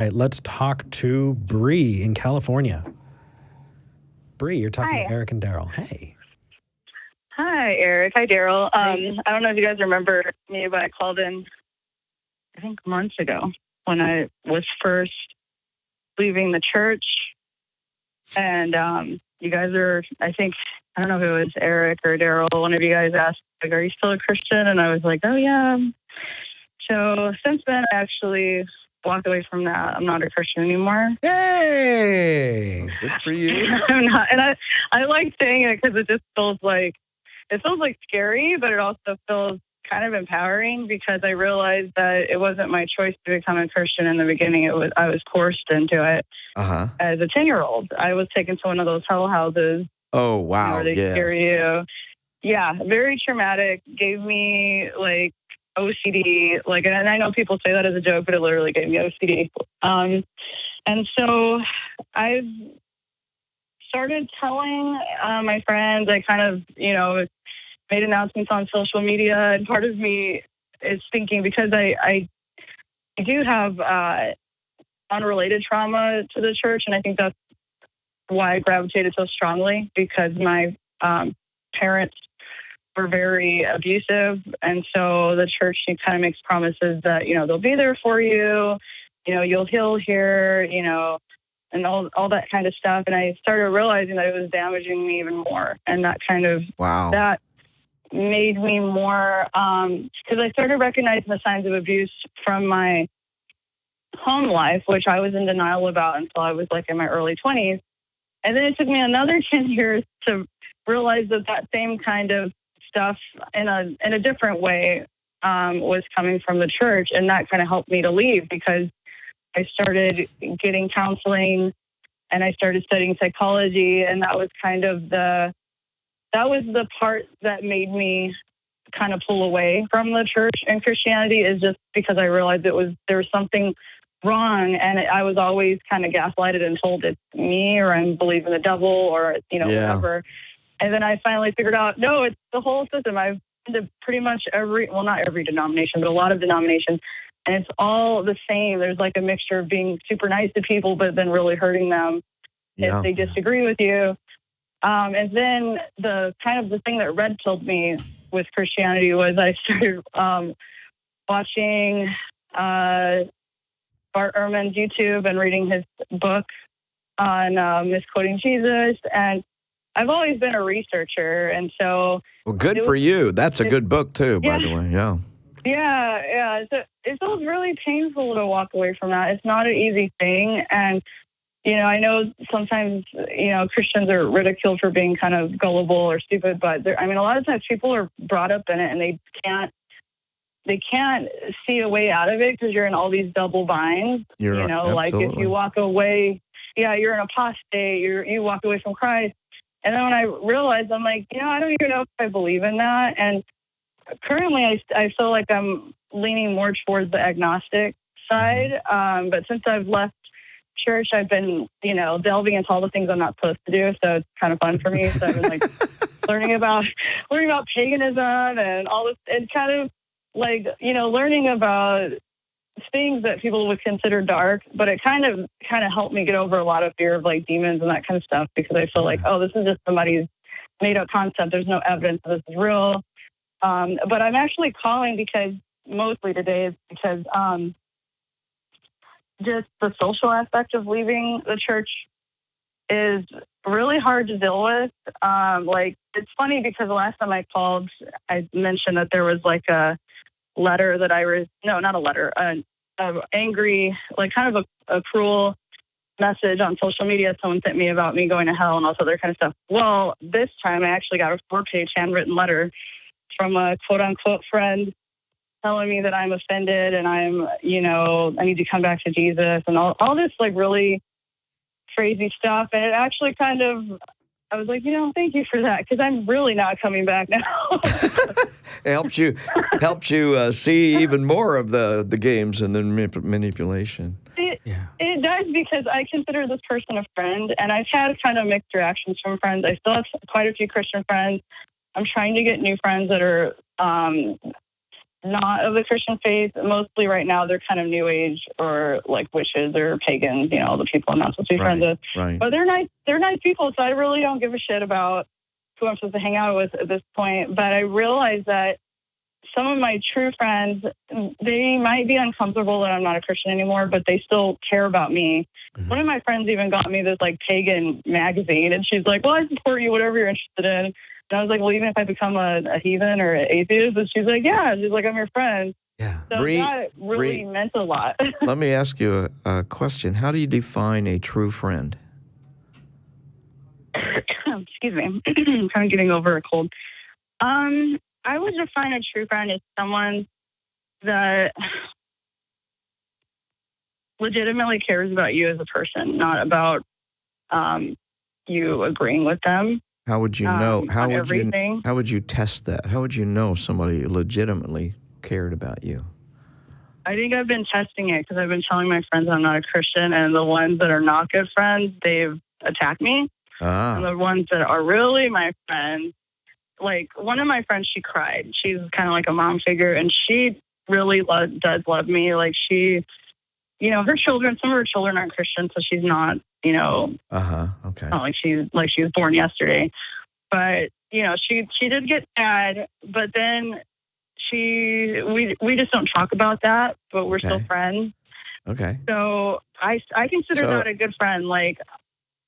All right, let's talk to Bree in California. Bree, you're talking to Eric and Darrel. Hey. Hi, Eric. Hi, Darrel. I don't know if you guys remember me, but I called in, I think, months ago when I was first leaving the church. And you guys are, I think, I don't know if it was Eric or Darrel, one of you guys asked, like, are you still a Christian? And I was like, oh, yeah. So since then, I actually walked away from that. I'm not a Christian anymore. Hey! Good for you. I'm not. And I like saying it because it just feels like scary, but it also feels kind of empowering because I realized that it wasn't my choice to become a Christian in the beginning. I was forced into it as a 10-year-old. I was taken to one of those hell houses. Oh, wow. Where they scare you. Yeah, very traumatic. Gave me like OCD. Like, and I know people say that as a joke, but it literally gave me OCD. And so I've started telling my friends. I kind of, made announcements on social media, and part of me is thinking because I do have unrelated trauma to the church, and I think that's why I gravitated so strongly because my parents were very abusive, and so the church kind of makes promises that they'll be there for you, you'll heal here, and all that kind of stuff. And I started realizing that it was damaging me even more, and that kind of that made me more because I started recognizing the signs of abuse from my home life, which I was in denial about until I was like in my early 20s. And then it took me another 10 years to realize that same kind of stuff in a different way was coming from the church. And that kind of helped me to leave because I started getting counseling and I started studying psychology. And that was kind of the part that made me kind of pull away from the church and Christianity, is just because I realized there was something wrong, and I was always kind of gaslighted and told it's me or I'm believing the devil or whatever. And then I finally figured out, no, it's the whole system. I've been to pretty much not every denomination, but a lot of denominations, and it's all the same. There's like a mixture of being super nice to people, but then really hurting them if they disagree with you. And then the thing that red pilled me with Christianity was I started watching Bart Ehrman's YouTube and reading his book on misquoting Jesus. And I've always been a researcher. And so... Well, good for you. That's a good book, too, by the way. Yeah. Yeah. So it feels really painful to walk away from that. It's not an easy thing. And, I know sometimes, Christians are ridiculed for being kind of gullible or stupid, but a lot of times people are brought up in it and they can't see a way out of it because you're in all these double binds. Like if you walk away, you're an apostate, you walk away from Christ. And then when I realized, I'm like, I don't even know if I believe in that. And currently I feel like I'm leaning more towards the agnostic side. But since I've left church, I've been, delving into all the things I'm not supposed to do. So it's kind of fun for me. So I've been like learning about paganism and all this, and kind of like, learning about things that people would consider dark, but it kind of helped me get over a lot of fear of like demons and that kind of stuff, because I feel like, this is just somebody's made up concept. There's no evidence that this is real. But I'm actually calling mostly today is because just the social aspect of leaving the church is really hard to deal with. It's funny because the last time I called, I mentioned that there was like a letter that not a letter, an angry, like kind of a cruel message on social media someone sent me about me going to hell and all this other kind of stuff. Well, this time I actually got a 4-page handwritten letter from a quote-unquote friend telling me that I'm offended and I'm, I need to come back to Jesus and all this like really crazy stuff. And it actually I was like, thank you for that, because I'm really not coming back now. It helps you see even more of the games and the manipulation. It does, because I consider this person a friend, and I've had kind of mixed reactions from friends. I still have quite a few Christian friends. I'm trying to get new friends that are not of the Christian faith. Mostly right now, they're kind of New Age or like witches or pagans, you know, the people I'm not supposed to be friends with. Right. But they're nice people, so I really don't give a shit about who I'm supposed to hang out with at this point. But I realize that some of my true friends, they might be uncomfortable that I'm not a Christian anymore, but they still care about me. One of my friends even got me this like pagan magazine, and she's like, well, I support you, whatever you're interested in. And I was like, well, even if I become a heathen or an atheist? And she's like, yeah. She's like, I'm your friend. Yeah. So that really meant a lot. Let me ask you a question. How do you define a true friend? Excuse me. I'm kind of getting over a cold. I would define a true friend as someone that legitimately cares about you as a person, not about you agreeing with them. How would you know? How would you test that? How would you know if somebody legitimately cared about you? I think I've been testing it because I've been telling my friends I'm not a Christian, and the ones that are not good friends, they've attacked me. And the ones that are really my friends, like one of my friends, she cried. She's kind of like a mom figure, and she really does love me. Like she, you know, some of her children aren't Christian, so she's not, you know, okay. Not like she was born yesterday. But, you know, she did get sad, but then we just don't talk about that, but we're still friends. Okay. So I consider that a good friend.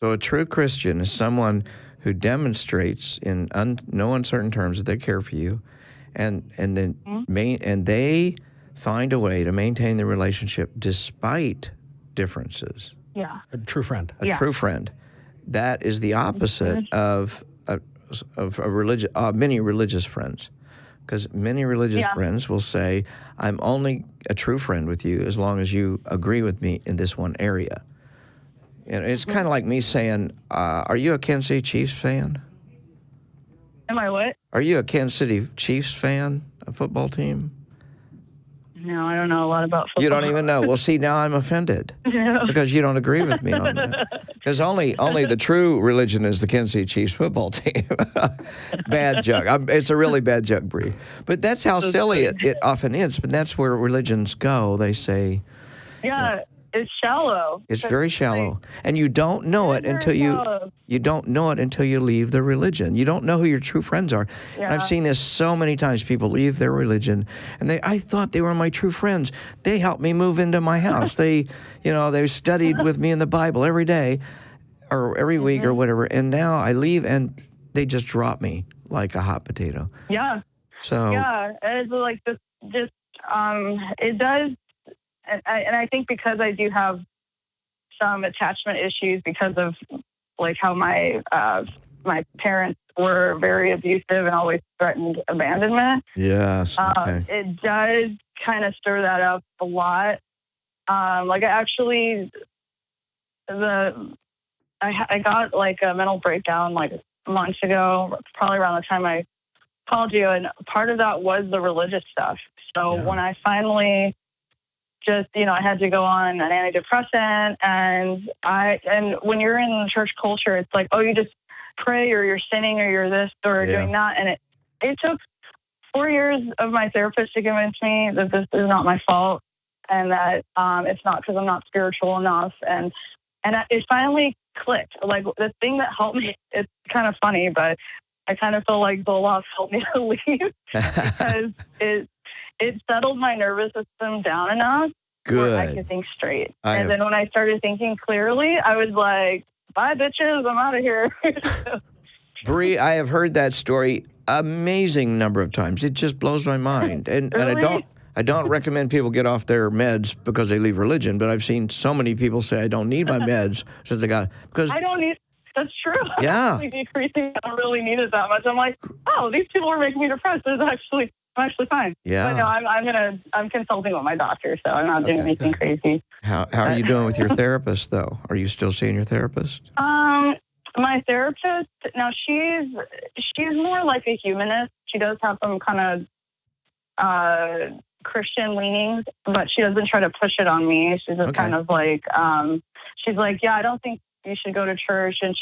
So a true Christian is someone who demonstrates in no uncertain terms that they care for you, and then and they find a way to maintain the relationship despite differences. Yeah. A true friend. A true friend. That is the opposite of many religious friends. Because many religious friends will say, I'm only a true friend with you as long as you agree with me in this one area. And it's kind of like me saying, are you a Kansas City Chiefs fan? Am I what? Are you a Kansas City Chiefs fan, a football team? No, I don't know a lot about football. You don't even know. Well, see, now I'm offended because you don't agree with me on that. Because only the true religion is the Kansas City Chiefs football team. Bad joke. It's a really bad joke, Bree. But that's how silly it often is. But that's where religions go. They say, it's shallow. It's very shallow, and you don't know it until you don't know it until you leave the religion. You don't know who your true friends are. Yeah. And I've seen this so many times. People leave their religion, and I thought they were my true friends. They helped me move into my house. They studied with me in the Bible every day, or every week, or whatever. And now I leave, and they just drop me like a hot potato. Yeah. So it's like this. It does. And I think because I do have some attachment issues because of like how my parents were very abusive and always threatened abandonment. Yes. Okay. It does kind of stir that up a lot. I got like a mental breakdown like months ago, probably around the time I called you, and part of that was the religious stuff. So when I finally I had to go on an antidepressant, and when you're in the church culture, it's like, oh, you just pray or you're sinning or you're this or doing that. And it took 4 years of my therapist to convince me that this is not my fault and that it's not because I'm not spiritual enough. And it finally clicked. Like the thing that helped me, it's kind of funny, but I kind of feel like Zoloft helped me to leave because it settled my nervous system down enough where I could think straight. And then when I started thinking clearly, I was like, bye, bitches, I'm out of here. Bree, I have heard that story amazing number of times. It just blows my mind. And I don't recommend people get off their meds because they leave religion, but I've seen so many people say, I don't need my meds since I got because I don't need. That's true. Yeah. I'm actually decreasing. I don't really need it that much. I'm like, oh, these people are making me depressed. I'm actually fine. Yeah. But no, I'm consulting with my doctor, so I'm not doing anything crazy. How are you doing with your therapist, though? Are you still seeing your therapist? My therapist, now she's more like a humanist. She does have some kind of Christian leanings, but she doesn't try to push it on me. She's just kind of like, she's like, yeah, I don't think you should go to church. And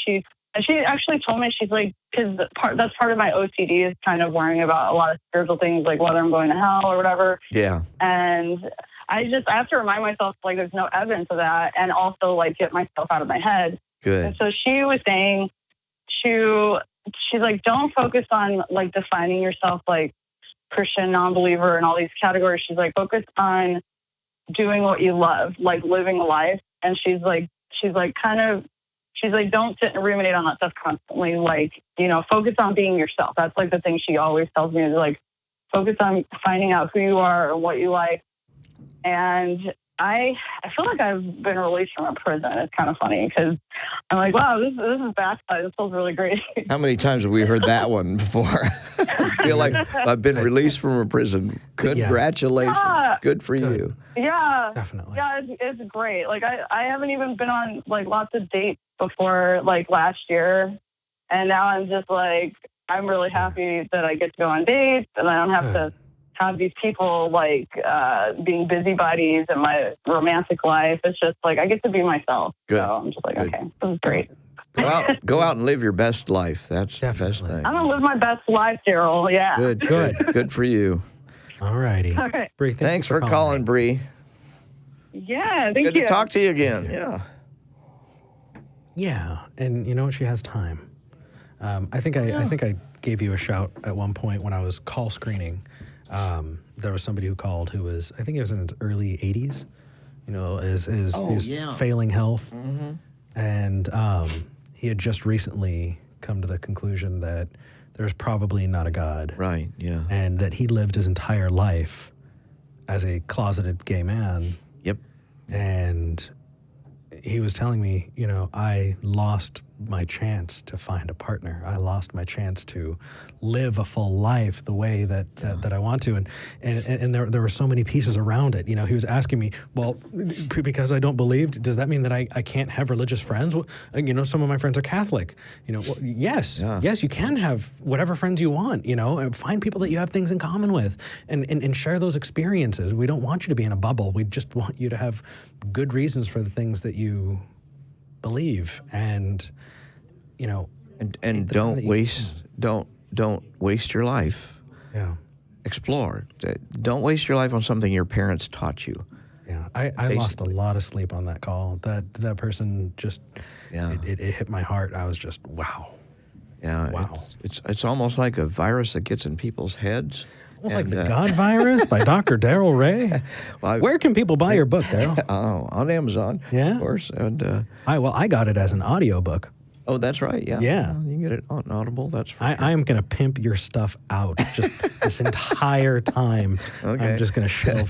And she actually told me, she's like, because that's part of my OCD is kind of worrying about a lot of spiritual things, like whether I'm going to hell or whatever. Yeah. And I have to remind myself, like, there's no evidence of that, and also, like, get myself out of my head. Good. And so she was saying, she's like, don't focus on, like, defining yourself, like, Christian, non-believer, and all these categories. She's like, focus on doing what you love, like living a life. And she's like, don't sit and ruminate on that stuff constantly. Like, focus on being yourself. That's like the thing she always tells me is like, focus on finding out who you are and what you like. And I feel like I've been released from a prison. It's kind of funny because I'm like, wow, this is backside. This feels really great. How many times have we heard that one before? I feel like I've been released from a prison. Congratulations. Yeah. Good for you. Yeah. Definitely. Yeah, it's great. Like, I haven't even been on, like, lots of dates before, like, last year. And now I'm just, like, I'm really happy that I get to go on dates and I don't have to have these people, like, being busybodies in my romantic life. It's just, like, I get to be myself. Good. So I'm just like, okay, this is great. Go out and live your best life. That's definitely the best thing. I'm going to live my best life, Darrel. Yeah. Good for you. All righty. Okay. Bree, thanks for calling, Bree. Yeah, thank you. Good to talk to you again. Yeah. Yeah, and you know what? She has time. I think I gave you a shout at one point when I was call screening. There was somebody who called who was, I think it was in his early 80s. He was failing health. Mm-hmm. And he had just recently come to the conclusion that there's probably not a God. Right, yeah. And that he lived his entire life as a closeted gay man. Yep. And he was telling me, I lost my chance to find a partner. I lost my chance to live a full life the way that I want to. And there were so many pieces around it. He was asking me, well, because I don't believe, does that mean that I can't have religious friends? Well, some of my friends are Catholic. Well, yes, you can have whatever friends you want, and find people that you have things in common with and share those experiences. We don't want you to be in a bubble. We just want you to have good reasons for the things that you believe. And don't waste your life. Yeah. Explore. Don't waste your life on something your parents taught you. Yeah. I lost a lot of sleep on that call. That person just it hit my heart. I was just wow. Yeah. Wow. It's almost like a virus that gets in people's heads. Almost like the God Virus by Dr. Darrel Ray. Where can people buy your book, Darrel? On Amazon. Yeah. Of course. And I got it as an audiobook. Oh, that's right. Yeah. Yeah. You can get it on Audible. That's right. I am going to pimp your stuff out just this entire time. Okay. I'm just going to shelf